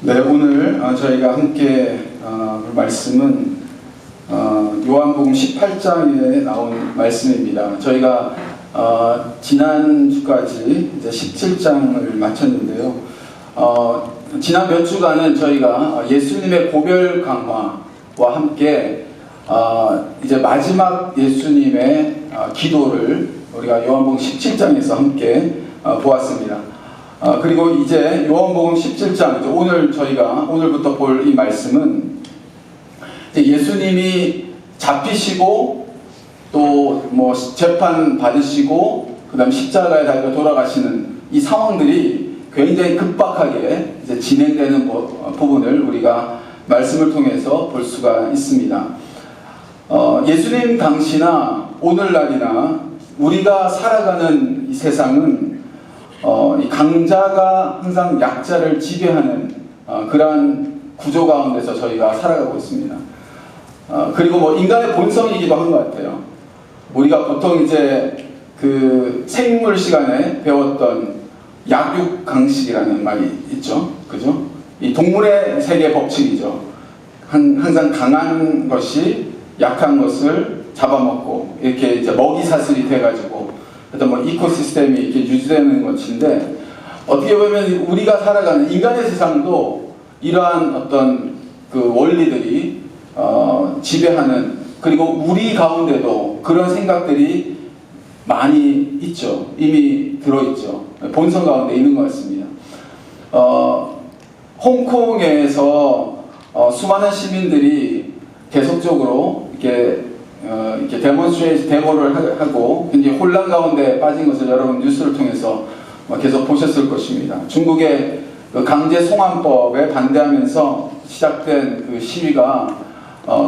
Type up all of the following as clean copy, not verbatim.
네, 오늘 저희가 함께 볼 말씀은 요한복음 18장에 나온 말씀입니다. 저희가 지난주까지 이제 17장을 마쳤는데요. 지난 몇 주간은 저희가 예수님의 고별 강화와 함께 이제 마지막 예수님의 기도를 우리가 요한복음 17장에서 함께 보았습니다. 그리고 이제 요한복음 17장, 오늘 저희가 오늘부터 볼 이 말씀은 이제 예수님이 잡히시고 또 뭐 재판 받으시고 그다음 십자가에 달려 돌아가시는 이 상황들이 굉장히 급박하게 이제 진행되는 부분을 우리가 말씀을 통해서 볼 수가 있습니다. 예수님 당시나 오늘날이나 우리가 살아가는 이 세상은 이 강자가 항상 약자를 지배하는 그러한 구조 가운데서 저희가 살아가고 있습니다. 그리고 뭐 인간의 본성이기도 한 것 같아요. 우리가 보통 이제 그 생물 시간에 배웠던 약육강식이라는 말이 있죠, 그죠? 이 동물의 세계 법칙이죠. 항상 강한 것이 약한 것을 잡아먹고 이렇게 이제 먹이 사슬이 돼가지고 어떤 뭐 이코시스템이 이렇게 유지되는 것인데, 어떻게 보면 우리가 살아가는 인간의 세상도 이러한 어떤 그 원리들이 지배하는, 그리고 우리 가운데도 그런 생각들이 많이 있죠. 이미 들어있죠. 본성 가운데 있는 것 같습니다. 홍콩에서 수많은 시민들이 계속적으로 이렇게 데모를 하고 굉장히 혼란 가운데 빠진 것을 여러분 뉴스를 통해서 계속 보셨을 것입니다. 중국의 그 강제 송환법에 반대하면서 시작된 그 시위가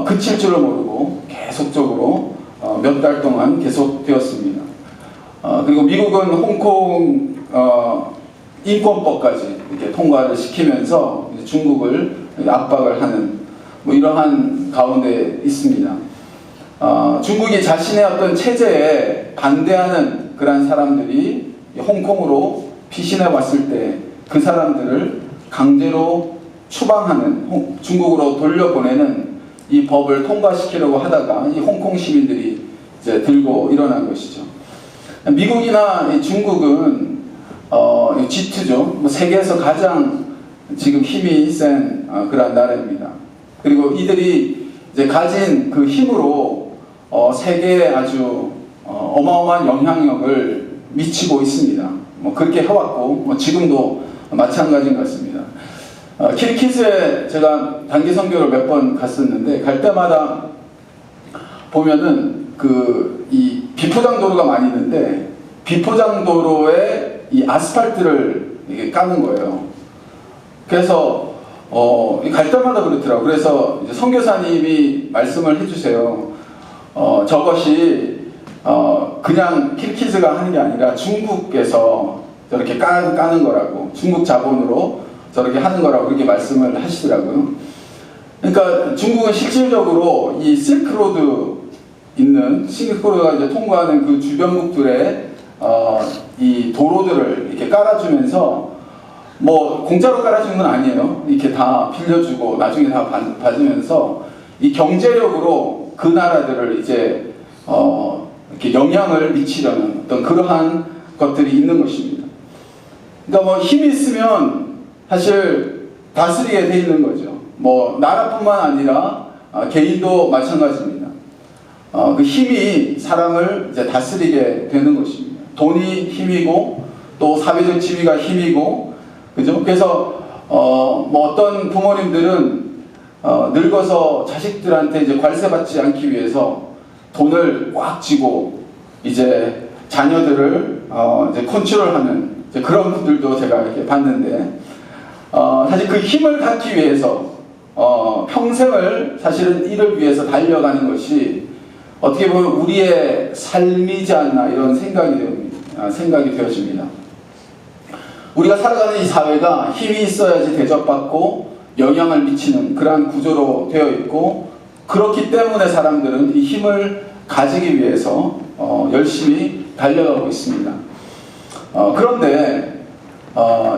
그칠 줄을 모르고 계속적으로 몇 달 동안 계속되었습니다. 그리고 미국은 홍콩 인권법까지 이렇게 통과를 시키면서 중국을 압박을 하는 뭐 이러한 가운데 있습니다. 중국이 자신의 어떤 체제에 반대하는 그러한 사람들이 홍콩으로 피신해 왔을 때 그 사람들을 강제로 추방하는, 중국으로 돌려보내는 이 법을 통과시키려고 하다가 이 홍콩 시민들이 이제 들고 일어난 것이죠. 미국이나 중국은 G2죠. 세계에서 가장 지금 힘이 센 그러한 나라입니다. 그리고 이들이 이제 가진 그 힘으로 세계에 아주 어마어마한 영향력을 미치고 있습니다. 뭐 그렇게 해왔고 뭐 지금도 마찬가지인 것 같습니다. 키르기즈에 제가 단기 선교를 몇 번 갔었는데, 갈 때마다 보면은 이 비포장 도로가 많이 있는데 비포장 도로에 이 아스팔트를 이게 까는 거예요. 그래서 갈 때마다 그렇더라고요. 그래서 이제 선교사님이 말씀을 해주세요. 저것이 그냥 키르기즈가 하는 게 아니라 중국에서 저렇게 까는 거라고, 중국 자본으로 저렇게 하는 거라고 그렇게 말씀을 하시더라고요. 그러니까 중국은 실질적으로 이 실크로드가 이제 통과하는 그 주변국들의 이 도로들을 이렇게 깔아주면서, 뭐 공짜로 깔아주는 건 아니에요. 이렇게 다 빌려주고 나중에 다 받으면서 이 경제력으로 그 나라들을 이제 이렇게 영향을 미치려는 어떤 그러한 것들이 있는 것입니다. 그러니까 뭐 힘이 있으면 사실 다스리게 돼 있는 거죠. 뭐 나라뿐만 아니라 개인도 마찬가지입니다. 그 힘이 사람을 이제 다스리게 되는 것입니다. 돈이 힘이고 또 사회적 지위가 힘이고, 그죠? 그래서 뭐 어떤 부모님들은 늙어서 자식들한테 이제 관세 받지 않기 위해서 돈을 꽉 쥐고 이제 자녀들을 이제 컨트롤하는 이제 그런 분들도 제가 이렇게 봤는데, 사실 그 힘을 갖기 위해서 평생을 사실은 이를 위해서 달려가는 것이 어떻게 보면 우리의 삶이지 않나, 이런 생각이 되어집니다. 우리가 살아가는 이 사회가 힘이 있어야지 대접받고 영향을 미치는 그러한 구조로 되어 있고, 그렇기 때문에 사람들은 이 힘을 가지기 위해서 열심히 달려가고 있습니다. 그런데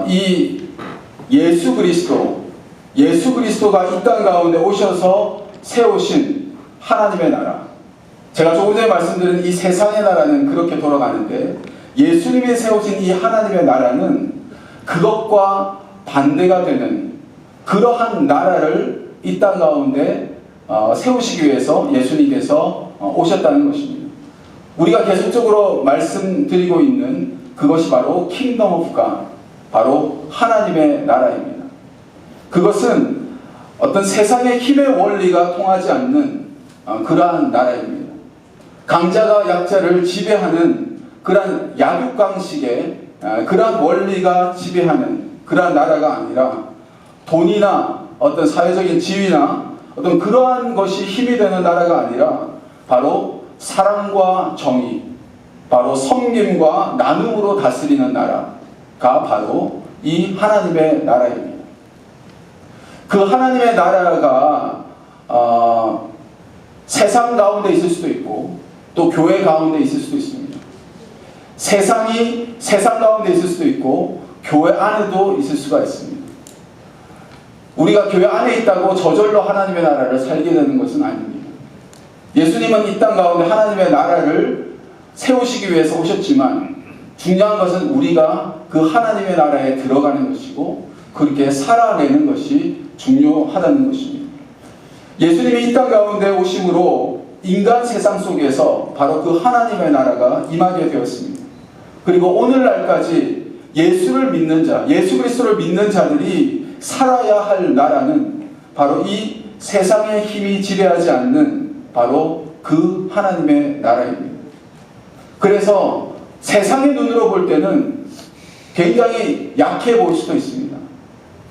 이 예수 그리스도, 예수 그리스도가 이 땅 가운데 오셔서 세우신 하나님의 나라, 제가 조금 전에 말씀드린 이 세상의 나라는 그렇게 돌아가는데, 예수님이 세우신 이 하나님의 나라는 그것과 반대가 되는 그러한 나라를 이 땅 가운데 세우시기 위해서 예수님께서 오셨다는 것입니다. 우리가 계속적으로 말씀드리고 있는 그것이 바로 킹덤 오브 갓, 바로 하나님의 나라입니다. 그것은 어떤 세상의 힘의 원리가 통하지 않는 그러한 나라입니다. 강자가 약자를 지배하는 그러한 약육강식의 그러한 원리가 지배하는 그러한 나라가 아니라, 돈이나 어떤 사회적인 지위나 어떤 그러한 것이 힘이 되는 나라가 아니라 바로 사랑과 정의, 바로 섬김과 나눔으로 다스리는 나라가 바로 이 하나님의 나라입니다. 그 하나님의 나라가 세상 가운데 있을 수도 있고 또 교회 가운데 있을 수도 있습니다. 세상이 세상 가운데 있을 수도 있고 교회 안에도 있을 수가 있습니다. 우리가 교회 안에 있다고 저절로 하나님의 나라를 살게 되는 것은 아닙니다. 예수님은 이 땅 가운데 하나님의 나라를 세우시기 위해서 오셨지만, 중요한 것은 우리가 그 하나님의 나라에 들어가는 것이고 그렇게 살아내는 것이 중요하다는 것입니다. 예수님이 이 땅 가운데 오심으로 인간 세상 속에서 바로 그 하나님의 나라가 임하게 되었습니다. 그리고 오늘날까지 예수를 믿는 자, 예수 그리스도를 믿는 자들이 살아야 할 나라는 바로 이 세상의 힘이 지배하지 않는 바로 그 하나님의 나라입니다. 그래서 세상의 눈으로 볼 때는 굉장히 약해 보일 수도 있습니다.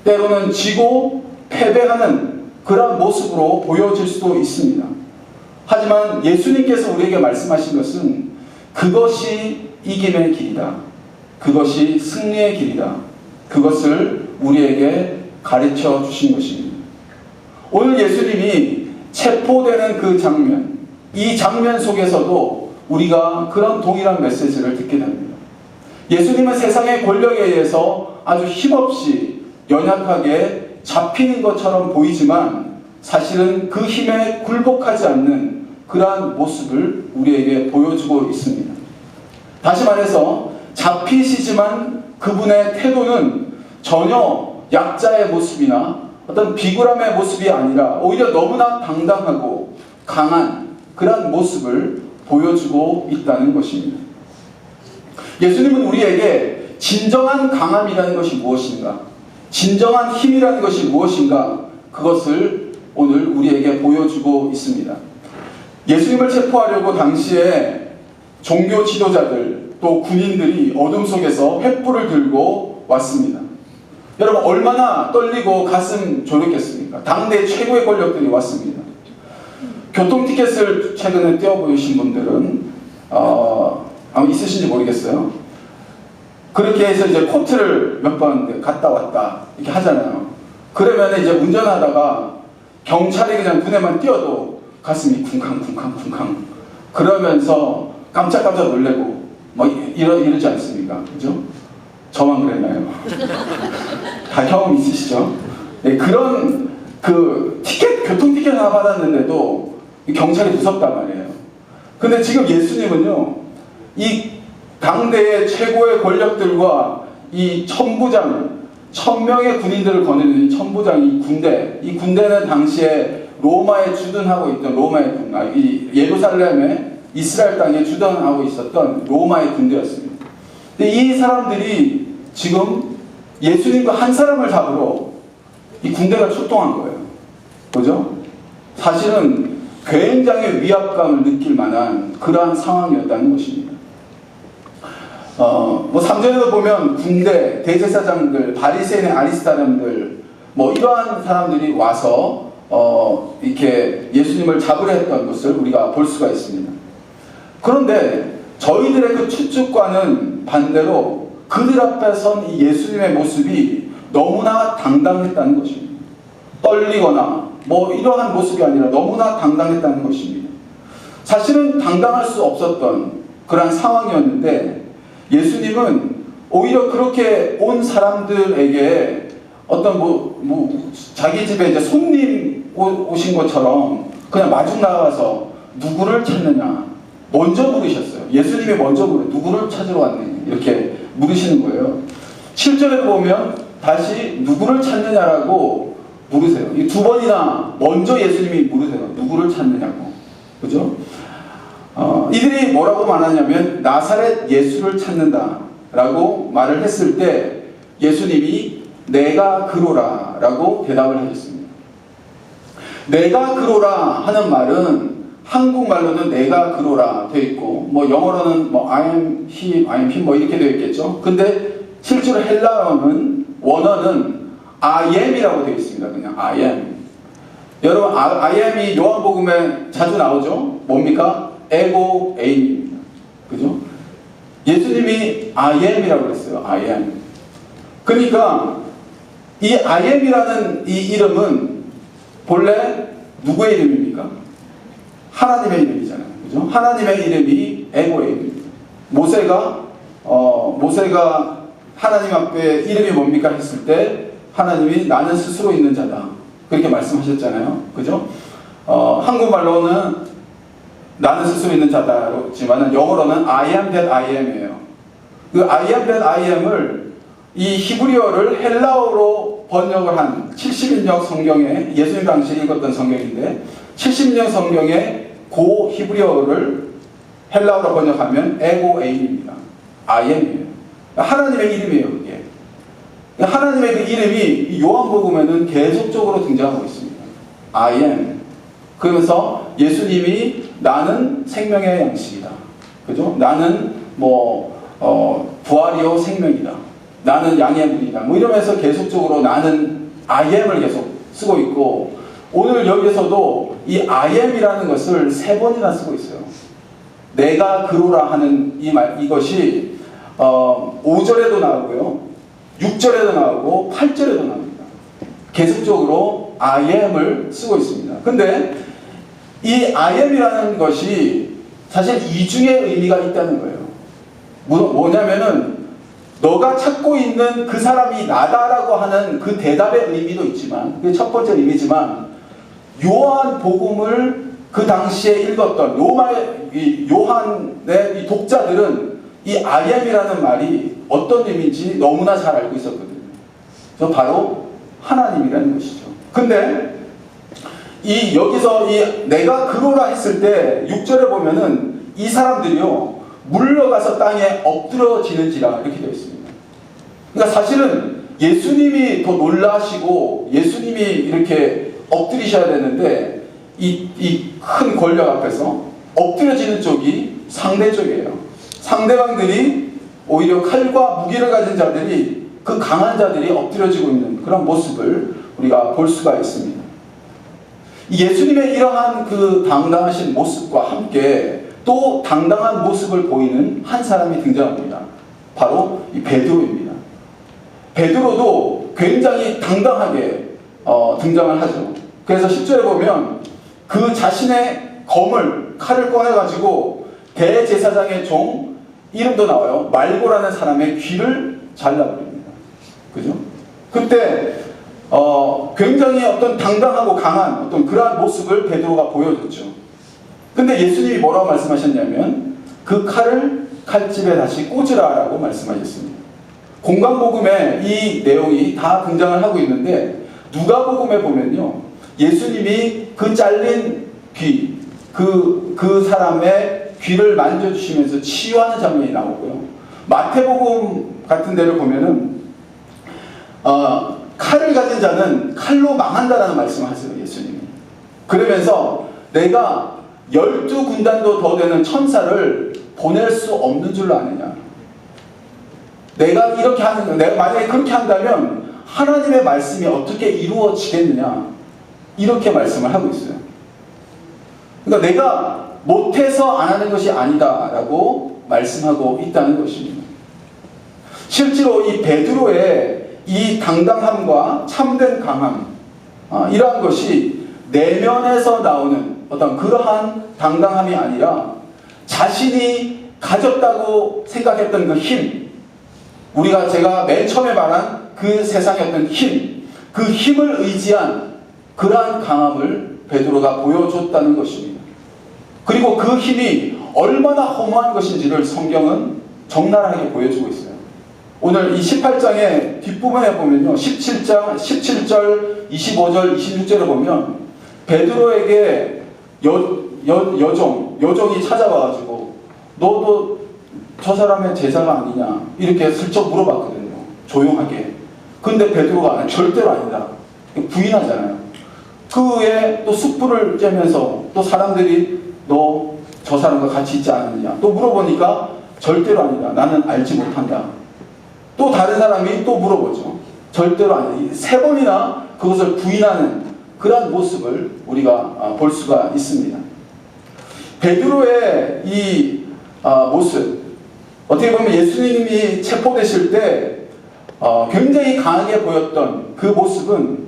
때로는 지고 패배하는 그런 모습으로 보여질 수도 있습니다. 하지만 예수님께서 우리에게 말씀하신 것은 그것이 이김의 길이다, 그것이 승리의 길이다, 그것을 우리에게 가르쳐 주신 것입니다. 오늘 예수님이 체포되는 그 장면, 이 장면 속에서도 우리가 그런 동일한 메시지를 듣게 됩니다. 예수님은 세상의 권력에 의해서 아주 힘없이 연약하게 잡히는 것처럼 보이지만 사실은 그 힘에 굴복하지 않는 그러한 모습을 우리에게 보여주고 있습니다. 다시 말해서 잡히시지만 그분의 태도는 전혀 약자의 모습이나 어떤 비굴함의 모습이 아니라 오히려 너무나 당당하고 강한 그런 모습을 보여주고 있다는 것입니다. 예수님은 우리에게 진정한 강함이라는 것이 무엇인가, 진정한 힘이라는 것이 무엇인가, 그것을 오늘 우리에게 보여주고 있습니다. 예수님을 체포하려고 당시에 종교 지도자들 또 군인들이 어둠 속에서 횃불을 들고 왔습니다. 여러분, 얼마나 떨리고 가슴 졸였겠습니까? 당대 최고의 권력들이 왔습니다. 교통티켓을 최근에 떼어보신 분들은 아마 있으신지 모르겠어요. 그렇게 해서 이제 코트를 몇 번 갔다 왔다 이렇게 하잖아요. 그러면 이제 운전하다가 경찰이 그냥 눈에만 띄어도 가슴이 쿵쾅쿵쾅쿵쾅 그러면서 깜짝깜짝 놀래고 뭐 이러지 않습니까? 그죠? 저만 그랬나요? 다 경험 있으시죠? 네, 그런 교통티켓 하나 받았는데도 경찰이 무섭단 말이에요. 근데 지금 예수님은요, 이 당대의 최고의 권력들과 이 천부장, 1000명의 군인들을 거느리는 천부장, 이 군대는 당시에 로마에 주둔하고 있던 이 예루살렘의 이스라엘 땅에 주둔하고 있었던 로마의 군대였습니다. 근데 이 사람들이 지금 예수님과 한 사람을 잡으러 이 군대가 출동한 거예요. 그죠? 사실은 굉장히 위압감을 느낄 만한 그러한 상황이었다는 것입니다. 3절에도 보면 군대, 대제사장들, 바리새인의 아리스타람들, 이러한 사람들이 와서 이렇게 예수님을 잡으려 했던 것을 우리가 볼 수가 있습니다. 그런데 저희들의 그 추측과는 반대로 그들 앞에 선 이 예수님의 모습이 너무나 당당했다는 것입니다. 떨리거나 이러한 모습이 아니라 너무나 당당했다는 것입니다. 사실은 당당할 수 없었던 그런 상황이었는데 예수님은 오히려 그렇게 온 사람들에게 어떤 자기 집에 이제 손님 오신 것처럼 그냥 마중 나가서 누구를 찾느냐 먼저 물으셨어요. 예수님이 먼저 누구를 찾으러 왔느냐 이렇게 물으시는 거예요. 7절에 보면 다시 누구를 찾느냐라고 물으세요. 이 두 번이나 먼저 예수님이 물으세요. 누구를 찾느냐고. 그죠? 이들이 뭐라고 말하냐면 나사렛 예수를 찾는다라고 말을 했을 때 예수님이 내가 그로라 라고 대답을 하셨습니다. 내가 그로라 하는 말은 한국말로는 내가 그로라 되어 있고 영어로는 I am he, I am him 이렇게 되어 있겠죠. 근데 실제로 헬라어는 원어는 I am이라고 되어 있습니다. 그냥 I am. 여러분 I am이 요한복음에 자주 나오죠. 뭡니까? 에고 에임입니다. 그죠? 예수님이 I am이라고 그랬어요. I am. 그러니까 이 I am이라는 이 이름은 본래 누구의 이름입니까? 하나님의 이름이잖아요. 그죠? 하나님의 이름이 에고에입니다. 모세가 하나님 앞에 이름이 뭡니까 했을 때 하나님이 나는 스스로 있는 자다. 그렇게 말씀하셨잖아요. 그죠? 한국말로는 나는 스스로 있는 자다지만 영어로는 I am that I am이에요. 그 I am that I am을 이 히브리어를 헬라어로 번역을 한 70인역 성경에 예수님 당시에 읽었던 성경인데 70인역 성경에 고 히브리어를 헬라어로 번역하면 에고 에임입니다. I am이에요. 하나님의 이름이에요. 그게. 하나님의 그 이름이 요한복음에는 계속적으로 등장하고 있습니다. I am. 그러면서 예수님이 나는 생명의 양식이다. 그죠? 나는 부활이요 생명이다. 나는 양의 문이다. 이러면서 계속적으로 나는 I am을 계속 쓰고 있고 오늘 여기서도 이 I am이라는 것을 3번이나 쓰고 있어요. 내가 그로라 하는 이것이 5절에도 나오고요. 6절에도 나오고 8절에도 나옵니다. 계속적으로 I am을 쓰고 있습니다. 근데 이 I am이라는 것이 사실 이중의 의미가 있다는 거예요. 뭐냐면은 너가 찾고 있는 그 사람이 나다라고 하는 그 대답의 의미도 있지만 그게 첫 번째 의미지만 요한복음을 그 당시에 읽었던 요한의 이 독자들은 이 I am이라는 말이 어떤 의미인지 너무나 잘 알고 있었거든요. 그래서 바로 하나님이라는 것이죠. 근데 여기서 내가 그로라 했을 때 6절에 보면은 이 사람들이요 물러가서 땅에 엎드러지는지라 이렇게 되어 있습니다. 그러니까 사실은 예수님이 더 놀라시고 예수님이 이렇게 엎드리셔야 되는데 이 큰 권력 앞에서 엎드려지는 쪽이 상대 쪽이에요. 상대방들이 오히려 칼과 무기를 가진 자들이 그 강한 자들이 엎드려지고 있는 그런 모습을 우리가 볼 수가 있습니다. 예수님의 이러한 그 당당하신 모습과 함께 또 당당한 모습을 보이는 한 사람이 등장합니다. 바로 이 베드로입니다. 베드로도 굉장히 당당하게 등장을 하죠. 그래서 10절에 보면 그 자신의 칼을 꺼내가지고 대제사장의 종 이름도 나와요. 말고라는 사람의 귀를 잘라버립니다. 그죠? 그때 굉장히 어떤 당당하고 강한 어떤 그러한 모습을 베드로가 보여줬죠. 근데 예수님이 뭐라고 말씀하셨냐면 그 칼을 칼집에 다시 꽂으라라고 말씀하셨습니다. 공관복음에 이 내용이 다 등장을 하고 있는데 누가복음에 보면요 예수님이 그 잘린 귀 그 사람의 귀를 만져주시면서 치유하는 장면이 나오고요. 마태복음 같은 데를 보면은 칼을 가진 자는 칼로 망한다라는 말씀을 하세요. 예수님이. 그러면서 내가 12군단도 더 되는 천사를 보낼 수 없는 줄로 아느냐. 내가 만약에 그렇게 한다면 하나님의 말씀이 어떻게 이루어지겠느냐. 이렇게 말씀을 하고 있어요. 그러니까 내가 못해서 안 하는 것이 아니다라고 말씀하고 있다는 것입니다. 실제로 이 베드로의 이 당당함과 참된 강함, 이러한 것이 내면에서 나오는 어떤 그러한 당당함이 아니라 자신이 가졌다고 생각했던 그 힘, 제가 맨 처음에 말한 그 세상의 어떤 힘, 그 힘을 의지한 그러한 강함을 베드로가 보여줬다는 것입니다. 그리고 그 힘이 얼마나 허무한 것인지를 성경은 적나라하게 보여주고 있어요. 오늘 이 18장의 뒷부분에 보면요, 17절, 25절, 26절에 보면 베드로에게 여종이 찾아와가지고 너도 저 사람의 제자가 아니냐 이렇게 슬쩍 물어봤거든요. 조용하게. 근데 베드로가 절대로 아니다. 부인하잖아요. 그 후에 또 숯불을 쬐면서 또 사람들이 너 저 사람과 같이 있지 않느냐 또 물어보니까 절대로 아니다. 나는 알지 못한다. 또 다른 사람이 또 물어보죠. 절대로 아니다. 3번이나 그것을 부인하는 그러한 모습을 우리가 볼 수가 있습니다. 베드로의 이 모습, 어떻게 보면 예수님이 체포되실 때 굉장히 강하게 보였던 그 모습은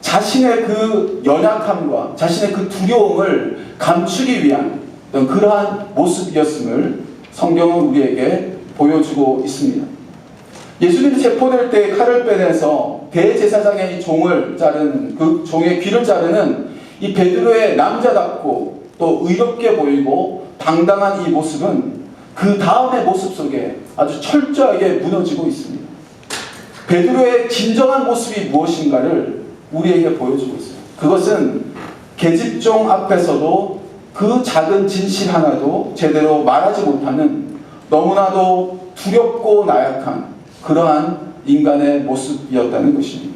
자신의 그 연약함과 자신의 그 두려움을 감추기 위한 그러한 모습이었음을 성경은 우리에게 보여주고 있습니다. 예수님이 체포될 때 칼을 빼내서 대제사장의 종을 자르는, 그 종의 귀를 자르는 이 베드로의 남자답고 또 의롭게 보이고 당당한 이 모습은 그 다음의 모습 속에 아주 철저하게 무너지고 있습니다. 베드로의 진정한 모습이 무엇인가를 우리에게 보여주고 있어요. 그것은 계집종 앞에서도 그 작은 진실 하나도 제대로 말하지 못하는 너무나도 두렵고 나약한 그러한 인간의 모습이었다는 것입니다.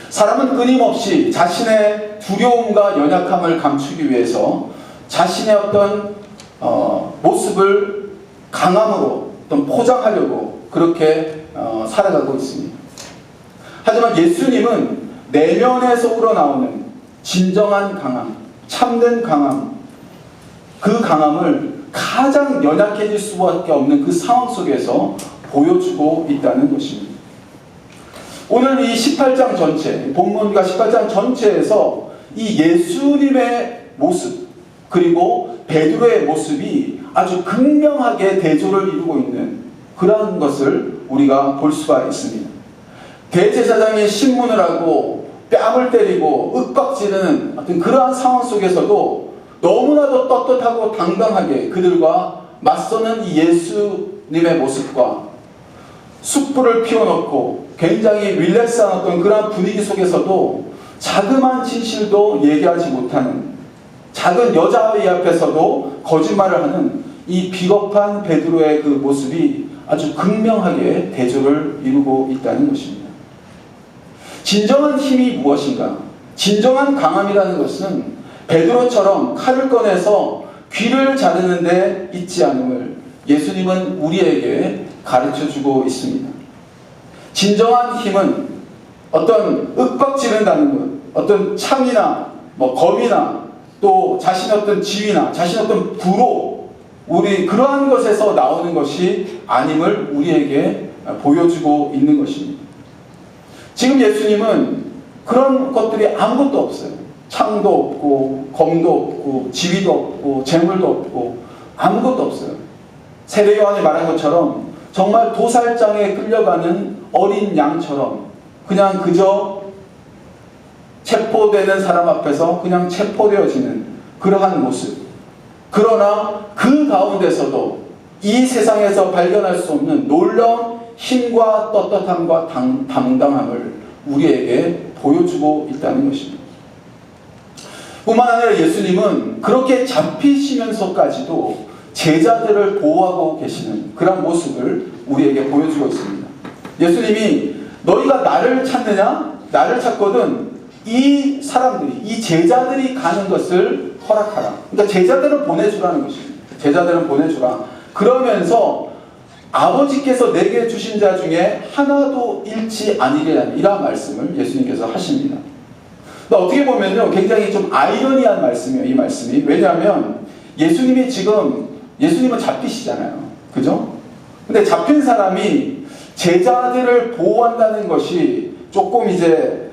사람은 끊임없이 자신의 두려움과 연약함을 감추기 위해서 자신의 어떤 모습을 강함으로 어떤 포장하려고 그렇게 살아가고 있습니다. 하지만 예수님은 내면에서 우러나오는 진정한 강함, 참된 강함, 그 강함을 가장 연약해질 수밖에 없는 그 상황 속에서 보여주고 있다는 것입니다. 오늘 이 18장 전체, 본문과 18장 전체에서 이 예수님의 모습 그리고 베드로의 모습이 아주 극명하게 대조를 이루고 있는 그런 것을 우리가 볼 수가 있습니다. 대제사장이 신문을 하고 뺨을 때리고 윽박지르는 어떤 그러한 상황 속에서도 너무나도 떳떳하고 당당하게 그들과 맞서는 이 예수님의 모습과 숯불을 피워놓고 굉장히 릴렉스한 어떤 그러한 분위기 속에서도 자그마한 진실도 얘기하지 못하는 작은 여자아이 앞에서도 거짓말을 하는 이 비겁한 베드로의 그 모습이 아주 극명하게 대조를 이루고 있다는 것입니다. 진정한 힘이 무엇인가? 진정한 강함이라는 것은 베드로처럼 칼을 꺼내서 귀를 자르는 데 있지 않음을 예수님은 우리에게 가르쳐주고 있습니다. 진정한 힘은 어떤 윽박지른다는 것, 어떤 창이나 검이나 또 자신의 어떤 지위나 자신의 어떤 부로 우리 그러한 것에서 나오는 것이 아님을 우리에게 보여주고 있는 것입니다. 지금 예수님은 그런 것들이 아무것도 없어요. 창도 없고 검도 없고 지위도 없고 재물도 없고 아무것도 없어요. 세례 요한이 말한 것처럼 정말 도살장에 끌려가는 어린 양처럼 그냥 그저 체포되는 사람 앞에서 그냥 체포되어지는 그러한 모습. 그러나 그 가운데서도 이 세상에서 발견할 수 없는 놀라운 힘과 떳떳함과 당당함을 우리에게 보여주고 있다는 것입니다. 뿐만 아니라 예수님은 그렇게 잡히시면서까지도 제자들을 보호하고 계시는 그런 모습을 우리에게 보여주고 있습니다. 예수님이 너희가 나를 찾느냐? 나를 찾거든 이 사람들이, 이 제자들이 가는 것을 허락하라. 그러니까 제자들은 보내주라는 것입니다. 제자들은 보내주라. 그러면서 아버지께서 내게 주신 자 중에 하나도 잃지 아니리라는 이러한 말씀을 예수님께서 하십니다. 어떻게 보면요, 굉장히 좀 아이러니한 말씀이에요, 이 말씀이. 왜냐하면 예수님은 잡히시잖아요. 그죠? 근데 잡힌 사람이 제자들을 보호한다는 것이 조금 이제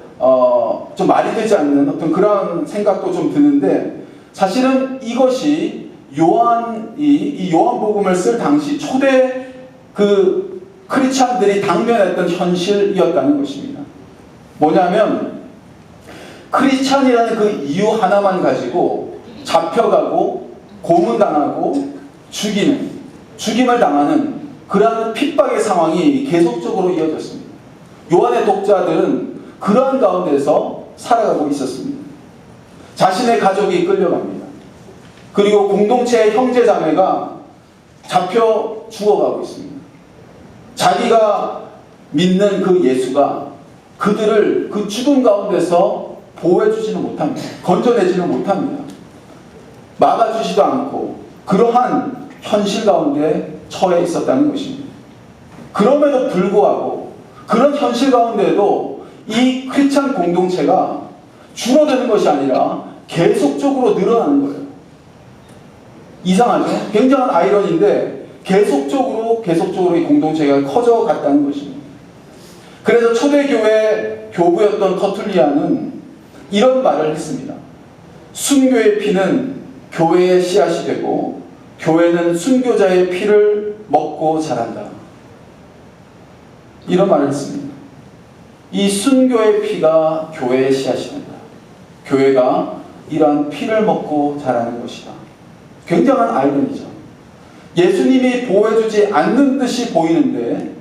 좀 말이 되지 않는 어떤 그런 생각도 좀 드는데, 사실은 이것이 이 요한복음을 쓸 당시 초대 그 크리스찬들이 당면했던 현실이었다는 것입니다. 뭐냐면 크리스찬이라는 그 이유 하나만 가지고 잡혀가고 고문당하고 죽임을 당하는 그러한 핍박의 상황이 계속적으로 이어졌습니다. 요한의 독자들은 그러한 가운데서 살아가고 있었습니다. 자신의 가족이 끌려갑니다. 그리고 공동체의 형제 자매가 잡혀 죽어가고 있습니다. 자기가 믿는 그 예수가 그들을 그 죽음 가운데서 보호해주지는 못합니다. 건져내지는 못합니다. 막아주지도 않고 그러한 현실 가운데 처해 있었다는 것입니다. 그럼에도 불구하고 그런 현실 가운데에도 이 크리스찬 공동체가 줄어드는 것이 아니라 계속적으로 늘어나는 거예요. 이상하죠? 굉장한 아이러니인데 계속적으로 이 공동체가 커져갔다는 것입니다. 그래서 초대교회 교부였던 터툴리안은 이런 말을 했습니다. 순교의 피는 교회의 씨앗이 되고 교회는 순교자의 피를 먹고 자란다. 이런 말을 했습니다. 이 순교의 피가 교회의 씨앗이 된다. 교회가 이러한 피를 먹고 자라는 것이다. 굉장한 아이러니죠. 예수님이 보호해주지 않는 듯이 보이는데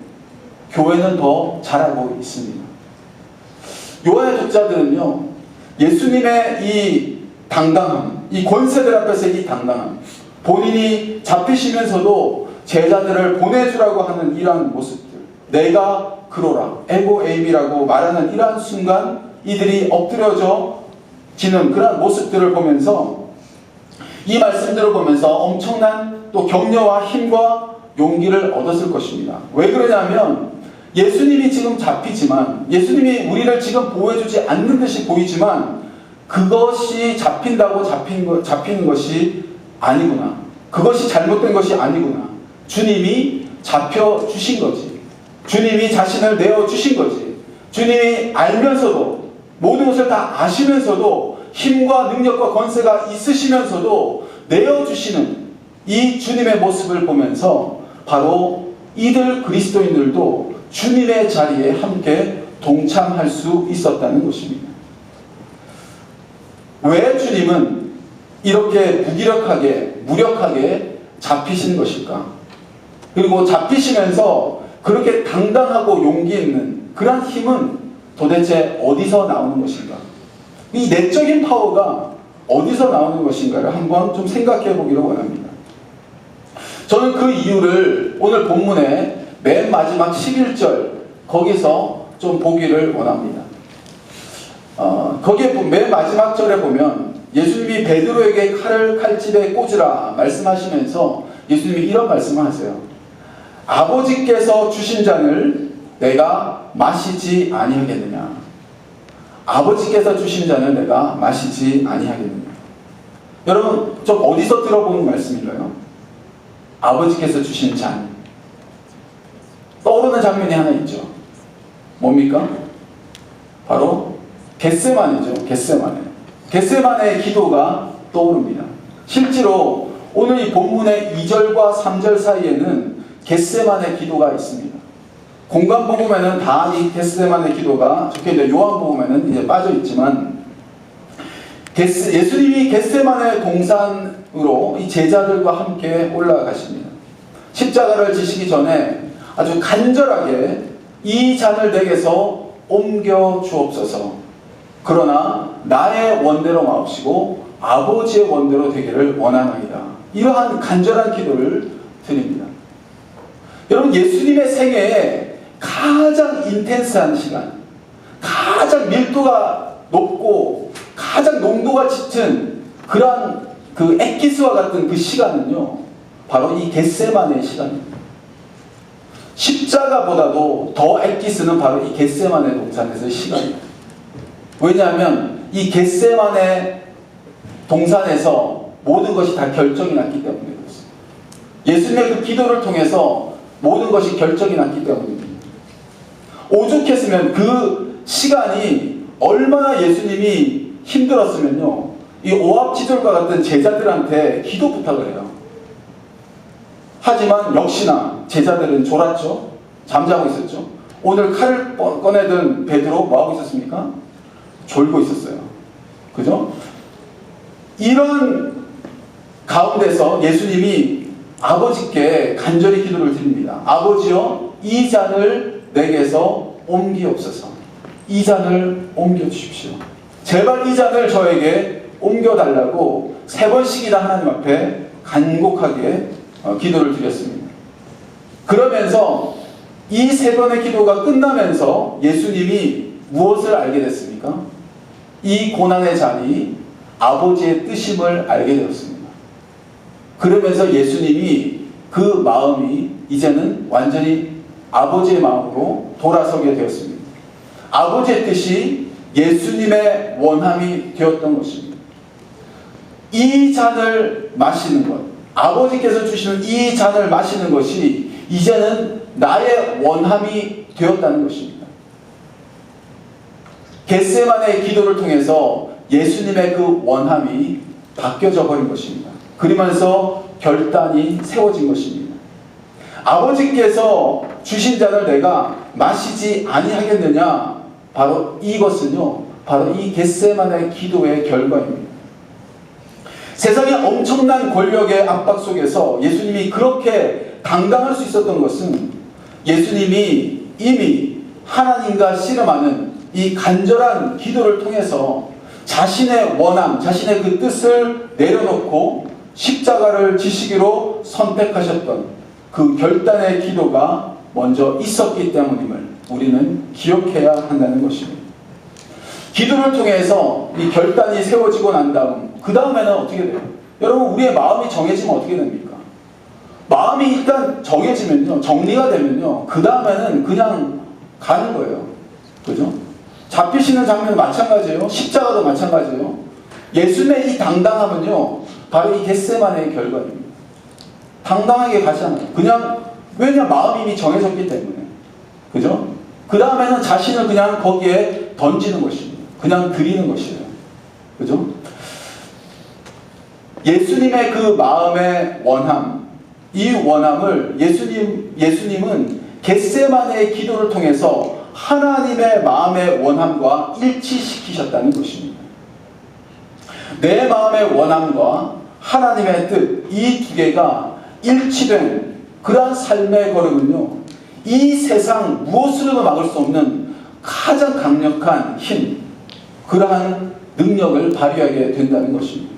교회는 더 자라고 있습니다. 요한의 독자들은요, 예수님의 이 당당함, 이 권세들 앞에서 이 당당함, 본인이 잡히시면서도 제자들을 보내주라고 하는 이러한 모습들, 내가 그로라, 에고 에임이라고 말하는 이러한 순간 이들이 엎드려져 지는 그러한 모습들을 보면서 이 말씀들을 보면서 엄청난 또 격려와 힘과 용기를 얻었을 것입니다. 왜 그러냐면 예수님이 지금 잡히지만, 예수님이 우리를 지금 보호해주지 않는 듯이 보이지만 그것이 잡히는 것이 아니구나. 그것이 잘못된 것이 아니구나. 주님이 잡혀주신 거지. 주님이 자신을 내어주신 거지. 주님이 알면서도, 모든 것을 다 아시면서도 힘과 능력과 권세가 있으시면서도 내어주시는 이 주님의 모습을 보면서 바로 이들 그리스도인들도 주님의 자리에 함께 동참할 수 있었다는 것입니다. 왜 주님은 이렇게 무력하게 잡히신 것일까? 그리고 잡히시면서 그렇게 당당하고 용기 있는 그런 힘은 도대체 어디서 나오는 것인가? 이 내적인 파워가 어디서 나오는 것인가를 한번 좀 생각해 보기를 원합니다. 저는 그 이유를 오늘 본문의 맨 마지막 11절 거기서 좀 보기를 원합니다. 거기에 맨 마지막 절에 보면 예수님이 베드로에게 칼을 칼집에 꽂으라 말씀하시면서 예수님이 이런 말씀을 하세요. 아버지께서 주신 잔을 내가 마시지 아니하겠느냐. 아버지께서 주신 잔을 내가 마시지 아니하겠느냐. 여러분 좀 어디서 들어본 말씀인가요? 아버지께서 주신 잔. 떠오르는 장면이 하나 있죠. 뭡니까? 바로 겟세마네죠. 겟세마네의 기도가 떠오릅니다. 실제로 오늘 이 본문의 2절과 3절 사이에는 겟세마네 기도가 있습니다. 공관복음에는 다 이 겟세마네 기도가 적혀있는데 요한복음에는 이제 빠져있지만 예수님이 겟세마네 동산으로 이 제자들과 함께 올라가십니다. 십자가를 지시기 전에 아주 간절하게 이 잔을 내게서 옮겨 주옵소서. 그러나 나의 원대로 마옵시고 아버지의 원대로 되기를 원하나이다. 이러한 간절한 기도를 드립니다. 여러분 예수님의 생애에 가장 인텐스한 시간, 가장 밀도가 높고 가장 농도가 짙은 그러한 그 엑기스와 같은 그 시간은요 바로 이 겟세마네 시간입니다. 십자가보다도 더 엑기스는 바로 이 겟세마네 동산에서의 시간입니다. 왜냐하면 이 겟세마네 동산에서 모든 것이 다 결정이 났기 때문에 그렇습니다. 예수님의 그 기도를 통해서 모든 것이 결정이 났기 때문입니다. 오죽했으면 그 시간이 얼마나 예수님이 힘들었으면요 이 오합지졸과 같은 제자들한테 기도 부탁을 해요. 하지만 역시나 제자들은 졸았죠. 잠자고 있었죠. 오늘 칼을 꺼내든 베드로 뭐하고 있었습니까? 졸고 있었어요. 그죠? 이런 가운데서 예수님이 아버지께 간절히 기도를 드립니다. 아버지여, 이 잔을 내게서 옮기옵소서. 이 잔을 옮겨주십시오. 제발 이 잔을 저에게 옮겨달라고 3번씩이나 하나님 앞에 간곡하게 기도를 드렸습니다. 그러면서 이 3번의 기도가 끝나면서 예수님이 무엇을 알게 됐습니까? 이 고난의 잔이 아버지의 뜻임을 알게 되었습니다. 그러면서 예수님이 그 마음이 이제는 완전히 아버지의 마음으로 돌아서게 되었습니다. 아버지의 뜻이 예수님의 원함이 되었던 것입니다. 이 잔을 마시는 것, 아버지께서 주시는 이 잔을 마시는 것이 이제는 나의 원함이 되었다는 것입니다. 겟세마네의 기도를 통해서 예수님의 그 원함이 바뀌어져 버린 것입니다. 그러면서 결단이 세워진 것입니다. 아버지께서 주신 잔을 내가 마시지 아니하겠느냐? 바로 이것은요, 바로 이 겟세마네의 기도의 결과입니다. 세상의 엄청난 권력의 압박 속에서 예수님이 그렇게 당당할 수 있었던 것은 예수님이 이미 하나님과 씨름하는 이 간절한 기도를 통해서 자신의 원함, 자신의 그 뜻을 내려놓고 십자가를 지시기로 선택하셨던 그 결단의 기도가 먼저 있었기 때문임을 우리는 기억해야 한다는 것입니다. 기도를 통해서 이 결단이 세워지고 난 다음, 그 다음에는 어떻게 돼요? 여러분, 우리의 마음이 정해지면 어떻게 됩니까? 마음이 일단 정해지면요, 정리가 되면요, 그 다음에는 그냥 가는 거예요. 그죠? 잡히시는 장면은 마찬가지예요. 십자가도 마찬가지예요. 예수님의 이 당당함은요, 바로 이 겟세마네의 결과입니다. 당당하게 가시잖아요. 그냥, 왜냐, 마음이 이미 정해졌기 때문에. 그죠? 그 다음에는 자신을 그냥 거기에 던지는 것입니다. 그냥 드리는 것이에요. 그죠? 예수님의 그 마음의 원함, 이 원함을 예수님은 겟세마네의 기도를 통해서 하나님의 마음의 원함과 일치시키셨다는 것입니다. 내 마음의 원함과 하나님의 뜻, 이 두 개가 일치된 그러한 삶의 걸음은요, 이 세상 무엇으로도 막을 수 없는 가장 강력한 힘, 그러한 능력을 발휘하게 된다는 것입니다.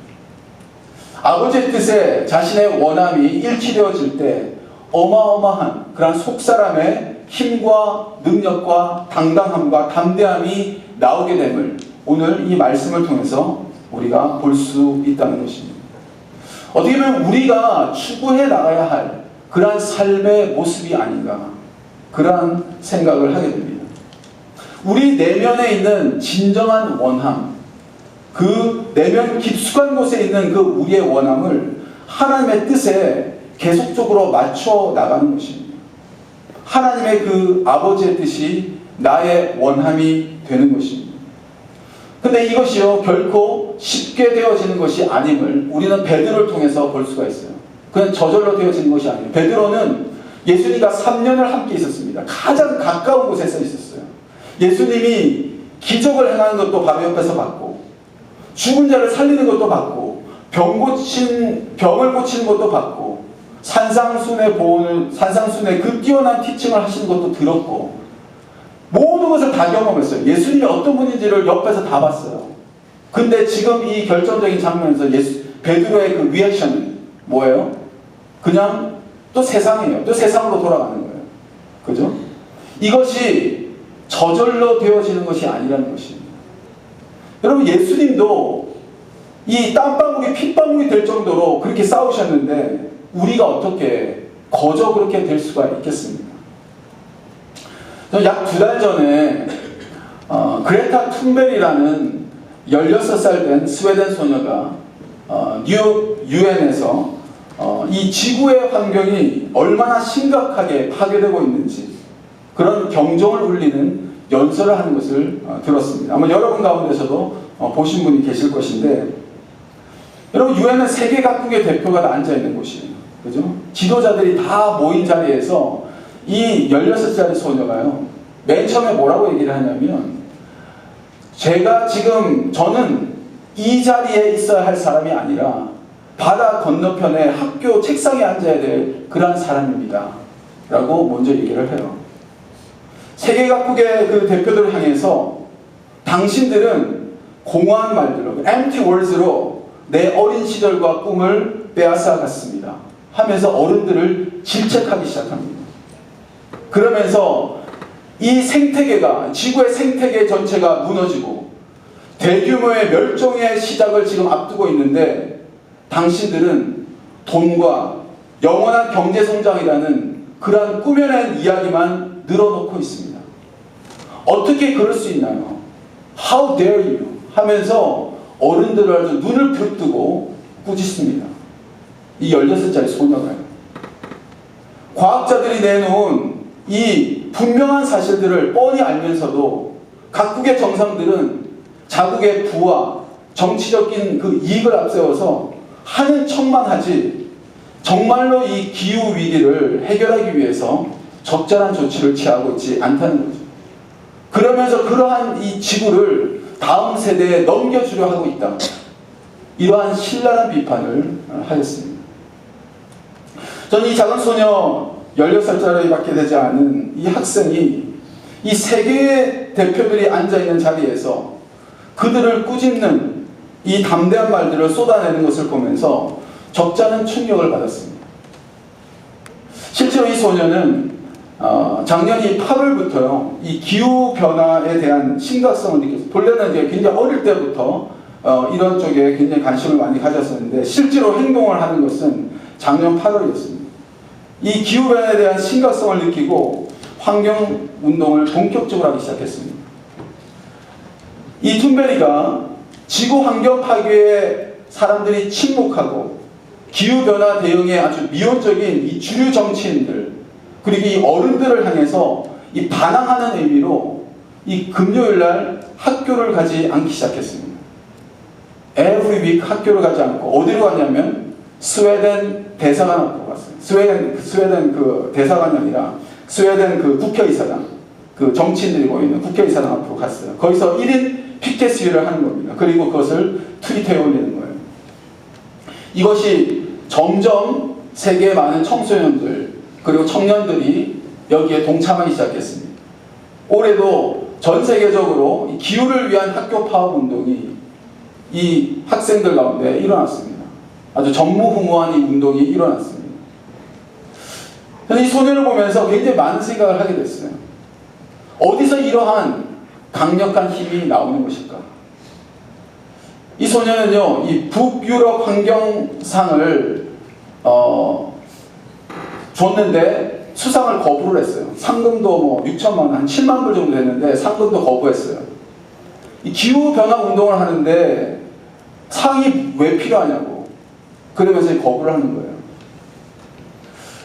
아버지의 뜻에 자신의 원함이 일치되어질 때 어마어마한 그러한 속사람의 힘과 능력과 당당함과 담대함이 나오게 됨을 오늘 이 말씀을 통해서 우리가 볼 수 있다는 것입니다. 어떻게 보면 우리가 추구해 나가야 할 그러한 삶의 모습이 아닌가, 그러한 생각을 하게 됩니다. 우리 내면에 있는 진정한 원함, 그 내면 깊숙한 곳에 있는 그 우리의 원함을 하나님의 뜻에 계속적으로 맞춰 나가는 것입니다. 하나님의 그 아버지의 뜻이 나의 원함이 되는 것입니다. 근데 이것이요, 결코 쉽게 되어지는 것이 아님을 우리는 베드로를 통해서 볼 수가 있어요. 그냥 저절로 되어지는 것이 아니에요. 베드로는 예수님과 3년을 함께 있었습니다. 가장 가까운 곳에 서 있었어요. 예수님이 기적을 행하는 것도 바로 옆에서 봤고, 죽은 자를 살리는 것도 봤고, 병을 고치는 것도 봤고, 산상순의 그 뛰어난 티칭을 하시는 것도 들었고, 모든 것을 다 경험했어요. 예수님이 어떤 분인지를 옆에서 다 봤어요. 근데 지금 이 결정적인 장면에서 베드로의 그 리액션은 뭐예요? 그냥 또 세상이에요. 또 세상으로 돌아가는 거예요. 그죠? 이것이 저절로 되어지는 것이 아니라는 것입니다. 여러분, 예수님도 이 땀방울이 핏방울이 될 정도로 그렇게 싸우셨는데 우리가 어떻게 거저 그렇게 될 수가 있겠습니까? 약 2달 전에 그레타 툰베리라는 16살 된 스웨덴 소녀가 뉴욕 유엔에서 이 지구의 환경이 얼마나 심각하게 파괴되고 있는지 그런 경종을 울리는 연설을 하는 것을 들었습니다. 아마 여러분 가운데서도 보신 분이 계실 것인데, 여러분, 유엔은 세계 각국의 대표가 다 앉아있는 곳이에요. 그죠? 지도자들이 다 모인 자리에서 이 16살짜리 소녀가요, 맨 처음에 뭐라고 얘기를 하냐면, 저는 이 자리에 있어야 할 사람이 아니라 바다 건너편에 학교 책상에 앉아야 될 그러한 사람입니다 라고 먼저 얘기를 해요. 세계 각국의 그 대표들을 향해서 당신들은 공허한 말들로, empty words로 내 어린 시절과 꿈을 빼앗아갔습니다 하면서 어른들을 질책하기 시작합니다. 그러면서 이 생태계가, 지구의 생태계 전체가 무너지고 대규모의 멸종의 시작을 지금 앞두고 있는데, 당신들은 돈과 영원한 경제성장이라는 그러한 꾸며낸 이야기만 늘어놓고 있습니다. 어떻게 그럴 수 있나요? How dare you? 하면서 어른들을 아주 눈을 부릅뜨고 꾸짖습니다. 이 16살짜리 소녀가요. 과학자들이 내놓은 이 분명한 사실들을 뻔히 알면서도 각국의 정상들은 자국의 부와 정치적인 그 이익을 앞세워서 하는 척만 하지, 정말로 이 기후 위기를 해결하기 위해서 적절한 조치를 취하고 있지 않다는 거죠. 그러면서 그러한 이 지구를 다음 세대에 넘겨주려 하고 있다, 이러한 신랄한 비판을 하였습니다. 저는 이 작은 소녀 16살짜리밖에 되지 않은 이 학생이 이 세계의 대표들이 앉아있는 자리에서 그들을 꾸짖는 이 담대한 말들을 쏟아내는 것을 보면서 적잖은 충격을 받았습니다. 실제로 이 소녀는 작년 8월부터요, 이 기후변화에 대한 심각성을 느꼈어요. 본래는 이제 굉장히 어릴 때부터 이런 쪽에 굉장히 관심을 많이 가졌었는데, 실제로 행동을 하는 것은 작년 8월이었습니다. 이 기후변화에 대한 심각성을 느끼고 환경운동을 본격적으로 하기 시작했습니다. 이 툰베리가 지구 환경 파괴에 사람들이 침묵하고 기후변화 대응에 아주 미온적인 이 주류 정치인들, 그리고 이 어른들을 향해서 이 반항하는 의미로 이 금요일날 학교를 가지 않기 시작했습니다. Every week 학교를 가지 않고 어디로 갔냐면 스웨덴 대사관 앞으로 갔어요. 스웨덴 그 대사관이 아니라 스웨덴 그 국회의사당, 그 정치인들이 모이는 국회의사당 앞으로 갔어요. 거기서 1인 피켓 시위를 하는 겁니다. 그리고 그것을 트위터에 올리는 거예요. 이것이 점점 세계의 많은 청소년들 그리고 청년들이 여기에 동참하기 시작했습니다. 올해도 전 세계적으로 기후를 위한 학교 파업 운동이 이 학생들 가운데 일어났습니다. 아주 전무후무한 이 운동이 일어났습니다. 저는 이 소녀를 보면서 굉장히 많은 생각을 하게 됐어요. 어디서 이러한 강력한 힘이 나오는 것일까? 이 소녀는요, 이 북유럽 환경상을 줬는데 수상을 거부를 했어요. 상금도 뭐 6천만 원, 한 7만 불 정도 됐는데 상금도 거부했어요. 이 기후변화 운동을 하는데 상이 왜 필요하냐고 그러면서 거부를 하는 거예요.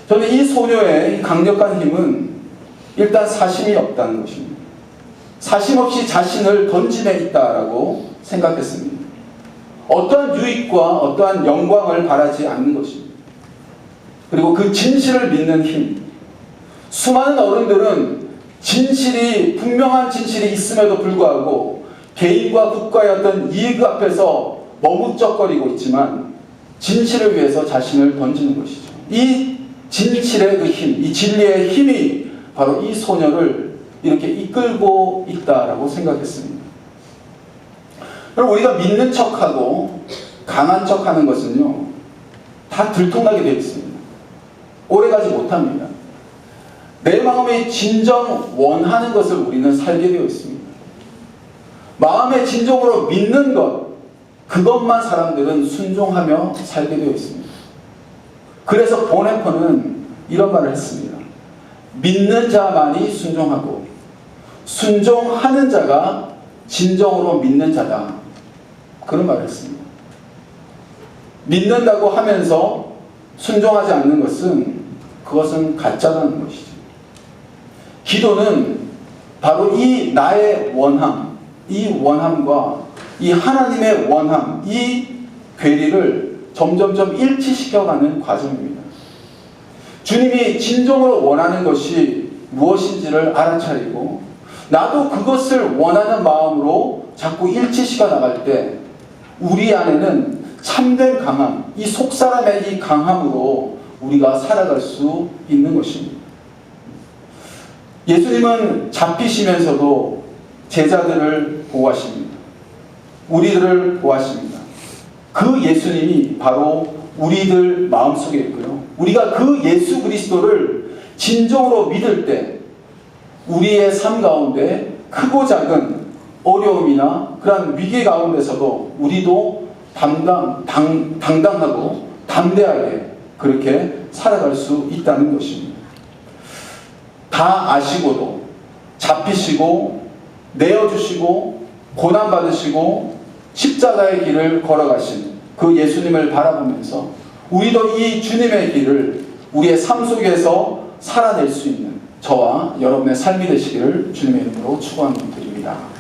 저는 이 소녀의 강력한 힘은 일단 사심이 없다는 것입니다. 사심 없이 자신을 던짐에 있다라고 생각했습니다. 어떠한 유익과 어떠한 영광을 바라지 않는 것입니다. 그리고 그 진실을 믿는 힘. 수많은 어른들은 분명한 진실이 있음에도 불구하고 개인과 국가의 어떤 이익 앞에서 머뭇적거리고 있지만 진실을 위해서 자신을 던지는 것이죠. 이 진실의 그 힘, 이 진리의 힘이 바로 이 소녀를 이렇게 이끌고 있다라고 생각했습니다. 그럼 우리가 믿는 척하고 강한 척하는 것은요, 다 들통나게 되어 있습니다. 오래가지 못합니다. 내 마음에 진정 원하는 것을 우리는 살게 되어 있습니다. 마음에 진정으로 믿는 것, 그것만 사람들은 순종하며 살게 되어 있습니다. 그래서 보네포는 이런 말을 했습니다. 믿는 자만이 순종하고 순종하는 자가 진정으로 믿는 자다. 그런 말을 했습니다. 믿는다고 하면서 순종하지 않는 그것은 가짜라는 것이죠. 기도는 바로 이 나의 원함, 이 원함과 이 하나님의 원함, 이 괴리를 점점점 일치시켜가는 과정입니다. 주님이 진정으로 원하는 것이 무엇인지를 알아차리고 나도 그것을 원하는 마음으로 자꾸 일치시켜 나갈 때 우리 안에는 참된 강함, 이 속사람의 이 강함으로 우리가 살아갈 수 있는 것입니다. 예수님은 잡히시면서도 제자들을 보호하십니다. 우리들을 보호하십니다. 그 예수님이 바로 우리들 마음속에 있고요. 우리가 그 예수 그리스도를 진정으로 믿을 때 우리의 삶 가운데 크고 작은 어려움이나 그런 위기 가운데서도 우리도 당당하고 담대하게 그렇게 살아갈 수 있다는 것입니다. 다 아시고도 잡히시고 내어주시고 고난받으시고 십자가의 길을 걸어가신 그 예수님을 바라보면서 우리도 이 주님의 길을 우리의 삶 속에서 살아낼 수 있는 저와 여러분의 삶이 되시기를 주님의 이름으로 축원드립니다.